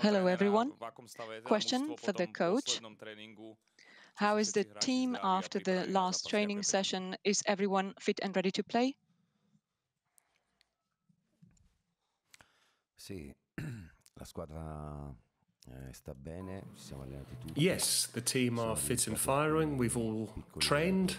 Hello everyone. Question for the coach. How is the team after the last training session? Is everyone fit and ready to play? Yes, the team are fit and firing. We've all trained,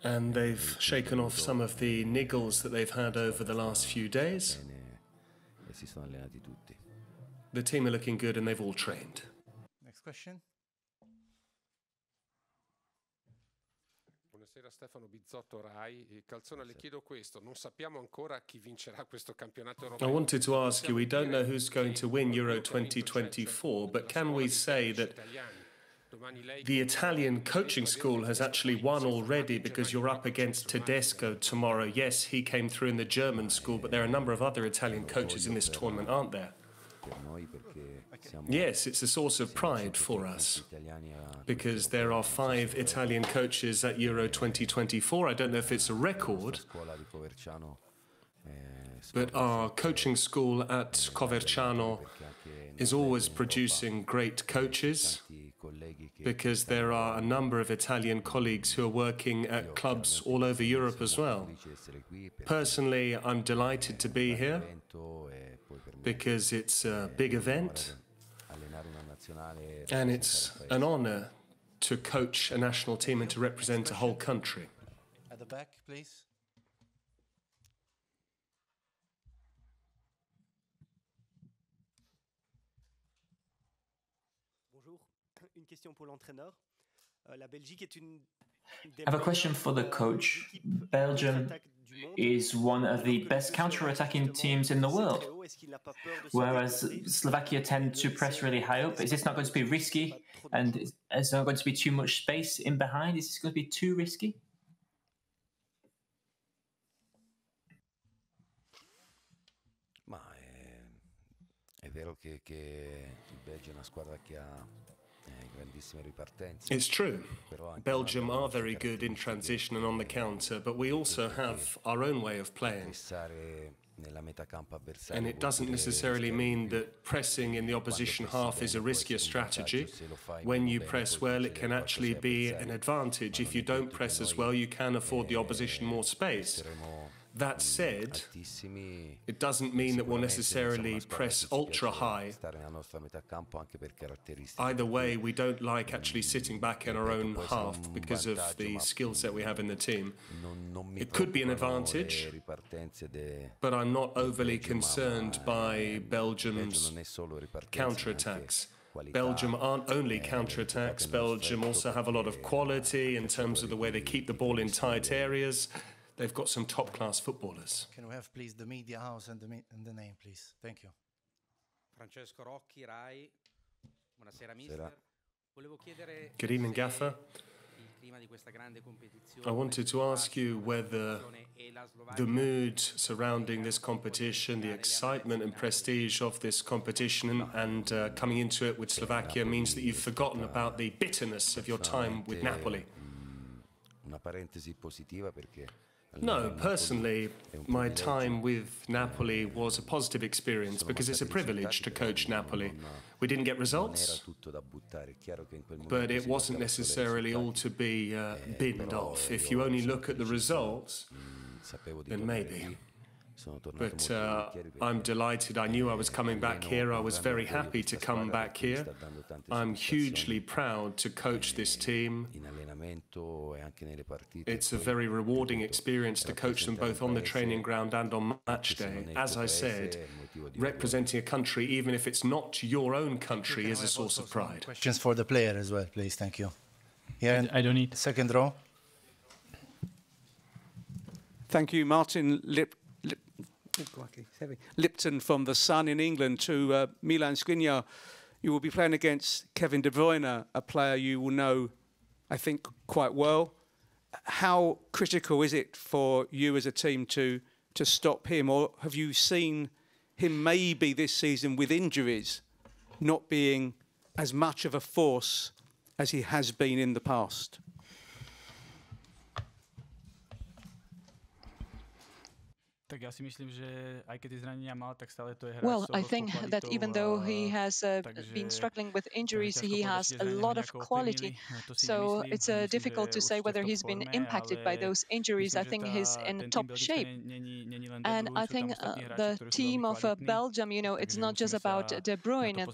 and they've shaken off some of the niggles that they've had over the last few days. The team are looking good and they've all trained. Next question. Buonasera Stefano Bizzotto Rai. Calzona, le chiedo questo. Non sappiamo ancora chi vincerà questo campionato europeo. I wanted to ask you, we don't know who's going to win Euro 2024, but can we say that the Italian coaching school has actually won already because you're up against Tedesco tomorrow? Yes, he came through in the German school, but there are a number of other Italian coaches in this tournament, aren't there? Yes, it's a source of pride for us because there are 5 Italian coaches at Euro 2024. I don't know if it's a record, but our coaching school at Coverciano is always producing great coaches because there are a number of Italian colleagues who are working at clubs all over Europe as well. Personally, I'm delighted to be here because it's a big event and it's an honor to coach a national team and to represent a whole country. At the back, please. Bonjour. Une question pour l'entraîneur. La Belgique est une I have a question for the coach. Belgium is one of the best counter-attacking teams in the world, whereas Slovakia tend to press really high up. Is this not going to be risky? And is there not going to be too much space in behind? Is this going to be too risky? It's true. Belgium are very good in transition and on the counter, but we also have our own way of playing. And it doesn't necessarily mean that pressing in the opposition half is a riskier strategy. When you press well, it can actually be an advantage. If you don't press as well, you can afford the opposition more space. That said, it doesn't mean that we'll necessarily press ultra high. Either way, we don't like actually sitting back in our own half because of the skill set we have in the team. It could be an advantage, but I'm not overly concerned by Belgium's counterattacks. Belgium aren't only counterattacks. Belgium also have a lot of quality in terms of the way they keep the ball in tight areas. They've got some top-class footballers. Can we have, please, the media house and the name, please? Thank you. Francesco Rocchi, Rai. Buonasera, mister. Good evening, Gaffer. I wanted to ask you whether the mood surrounding this competition, the excitement and prestige of this competition and coming into it with Slovakia means that you've forgotten about the bitterness of your time with Napoli. No, personally, my time with Napoli was a positive experience because it's a privilege to coach Napoli. We didn't get results, but it wasn't necessarily all to be binned off. If you only look at the results, then maybe. But I'm delighted. I knew I was coming back here. I was very happy to come back here. I'm hugely proud to coach this team. It's a very rewarding experience to coach them both on the training ground and on match day. As I said, representing a country, even if it's not your own country, is a source of pride. Questions for the player as well, please. Thank you. Here, I don't need. Second row. Thank you, Martin Lipton from The Sun in England. To Milan Skriniar, you will be playing against Kevin De Bruyne, a player you will know, I think, quite well. How critical is it for you as a team to stop him, or have you seen him maybe this season with injuries not being as much of a force as he has been in the past? Well, I think that even though he has been struggling with injuries, he has a lot of quality. So it's difficult to say whether he's been impacted by those injuries. I think he's in top shape. And I think the team of Belgium, it's not just about De Bruyne.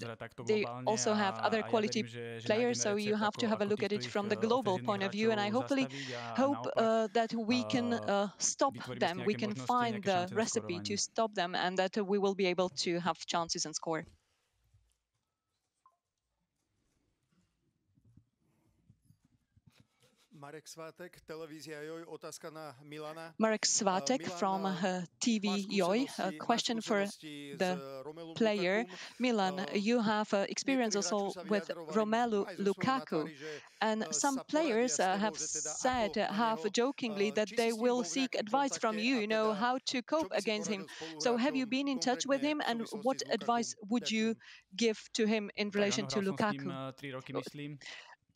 They also have other quality players, so you have to have a look at it from the global point of view. And I hope that we can stop them. We can find the recipe to stop them, and that we will be able to have chances and score. Marek Svatek from TV Joj. A question for the player. Milan, you have experience also with Romelu Lukaku. And some players have said, half jokingly, that they will seek advice from you, how to cope against him. So have you been in touch with him, and what advice would you give to him in relation to Lukaku?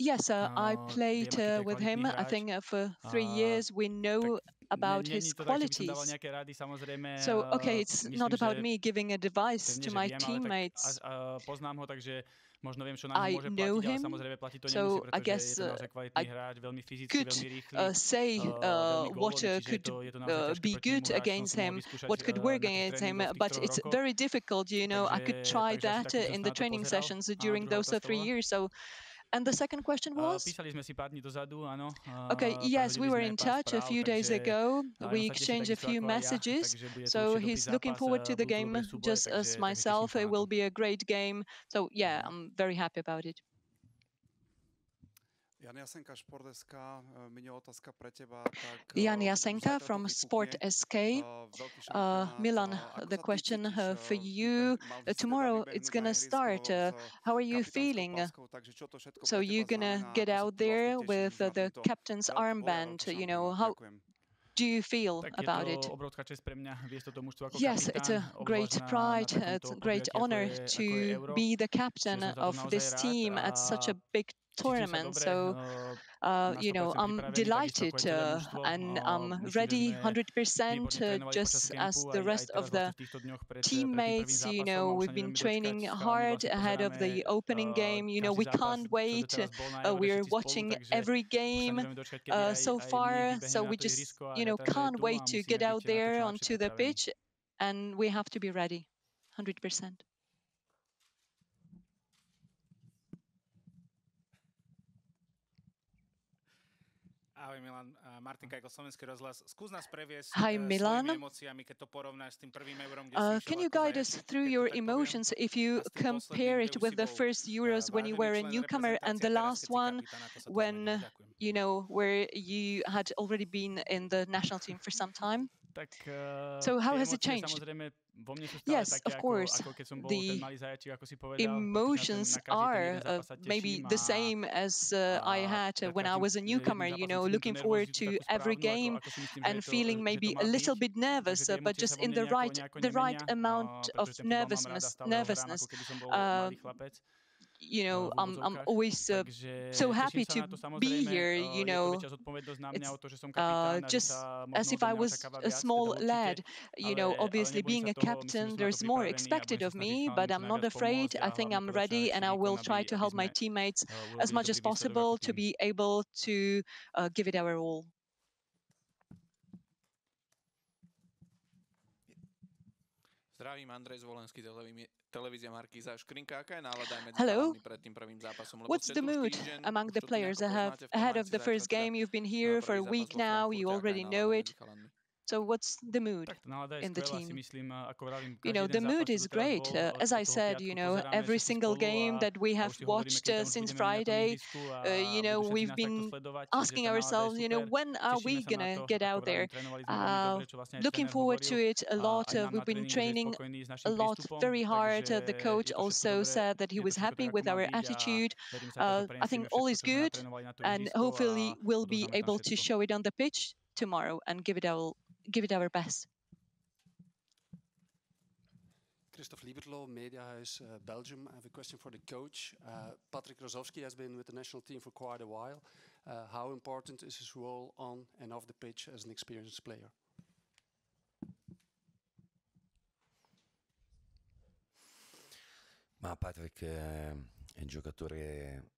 Yes, I played with him, I think, for 3 years. We know about his qualities. So, okay, it's not about me giving advice to my teammates. I know him, so I guess I could say what could be good against him, what could work against him, but it's very difficult, I could try that in the training sessions during those 3 years. So. And the second question was? Okay, yes, we were in touch a few days ago. We exchanged a few messages. So he's looking forward to the game just as myself. It will be a great game. So yeah, I'm very happy about it. Jan Jasenka from Sport SK. Milan, the question for you. Tomorrow it's going to start. How are you feeling? So you're going to get out there with the captain's armband. How do you feel about it? Yes, it's a great pride. It's a great honor to be the captain of this team at such a big tournament. So, I'm delighted and I'm ready 100%, just as the rest of the teammates. We've been training hard ahead of the opening game. We can't wait. We're watching every game so far. So we just, can't wait to get out there onto the pitch, and we have to be ready 100%. Ahoj Milan, Martin Kajko, Slovenský rozhlas. Skús nás previesť svojimi emóciami, keď to porovnáš s tým prvým Eurom, kde si Can you guide us through your emotions if you compare it with the first Euros when you were a newcomer and the last one when, where you had already been in the national team for some time? So how has it changed? Yes, of course. The emotions are maybe the same as I had when I was a newcomer, looking forward to every game and feeling maybe a little bit nervous, but just in the right amount of nervousness. I'm always so happy to be here, It's just as if I was a small lad, obviously being a captain, there's more expected of me, but I'm not afraid. I think I'm ready, and I will try to help my teammates as much as possible to be able to give it our all. Hello. What's the mood among the players ahead of the first game? You've been here for a week now. You already know it. So what's the mood in the team? The mood is great. As I said, every single game that we have watched since Friday, we've been asking ourselves, when are we going to get out there? Looking forward to it a lot. We've been training a lot, very hard. The coach also said that he was happy with our attitude. I think all is good, and hopefully we'll be able to show it on the pitch tomorrow and give it our best. Christophe Lieberlo, Mediahuis, Belgium. I have a question for the coach. Patrick Rozovski has been with the national team for quite a while. How important is his role on and off the pitch as an experienced player? Ma Patrick è un giocatore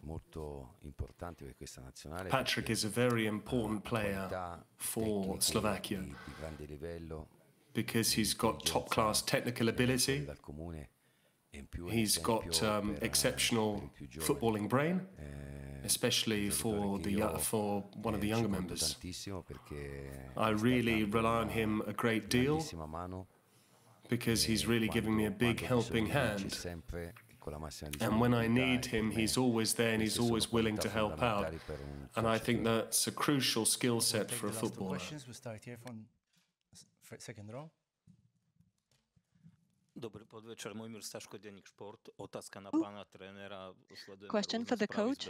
molto importante per questa nazionale. Patrick is a very important player for Slovakia di grande livello, because he's got top-class technical ability. He's got exceptional footballing brain, especially for one of the younger members. I really rely on him a great deal because he's really giving me a big helping hand. And when I need him, he's always there and he's always willing to help out. And I think that's a crucial skill set for a footballer. We start here from second row. Question for the coach.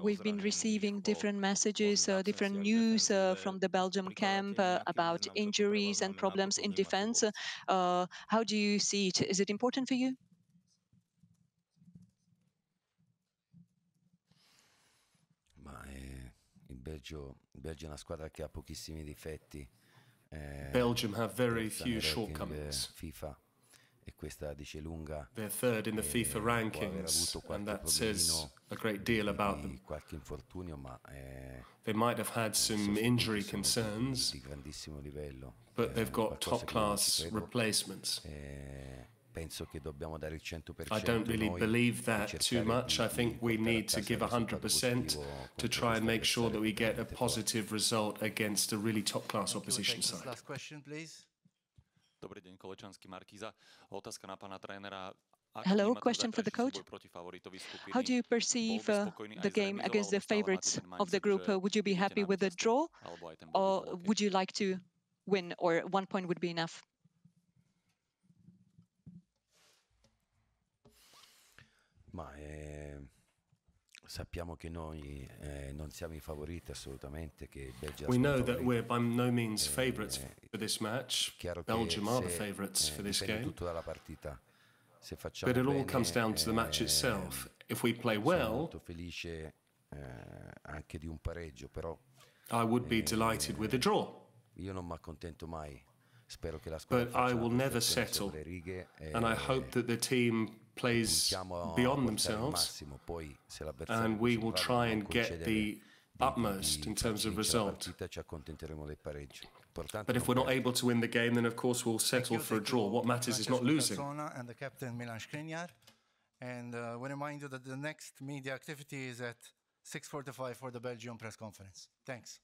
We've been receiving different messages, different news from the Belgium camp about injuries and problems in defense. How do you see it? Is it important for you? Belgio è una squadra che ha pochissimi difetti. Belgium have very few shortcomings. FIFA, e questa dice lunga. They're third in the FIFA rankings, and that says a great deal about them. Qualche infortunio, ma they might have had some injury concerns, di grandissimo livello. But they've got top-class replacements. Penso che dobbiamo dare il 100%. I don't really believe that too much. I think we need to give 100% to try and make sure that we get a positive result against a really top-class opposition side. Last question, please. Hello, question for the coach. How do you perceive the game against the favorites of the group? Would you be happy with a draw, or would you like to win, or 1 point would be enough? Ma sappiamo che noi non siamo i favoriti assolutamente, che Belgio. We know that we're by no means favourites for this match. Belgium are the favourites for this game. Tutto dalla partita. Se but it all comes down to the match itself. If we play well, sono molto felice anche di un pareggio, però I would be delighted with a draw. Io non mi accontento mai. Spero che la squadra but I will never settle, and I hope that the team plays beyond themselves, and we will try and get the utmost in terms of result. But if we're not able to win the game, then of course we'll settle for a draw. What matters is not losing. Calzona and the captain Milan Skriniar, and we remind you that the next media activity is at 6:45 for the Belgium press conference. Thanks.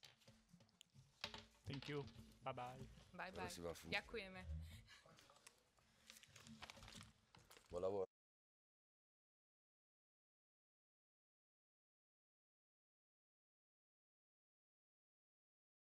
Thank you. Bye bye. Bye bye. Ďakujeme.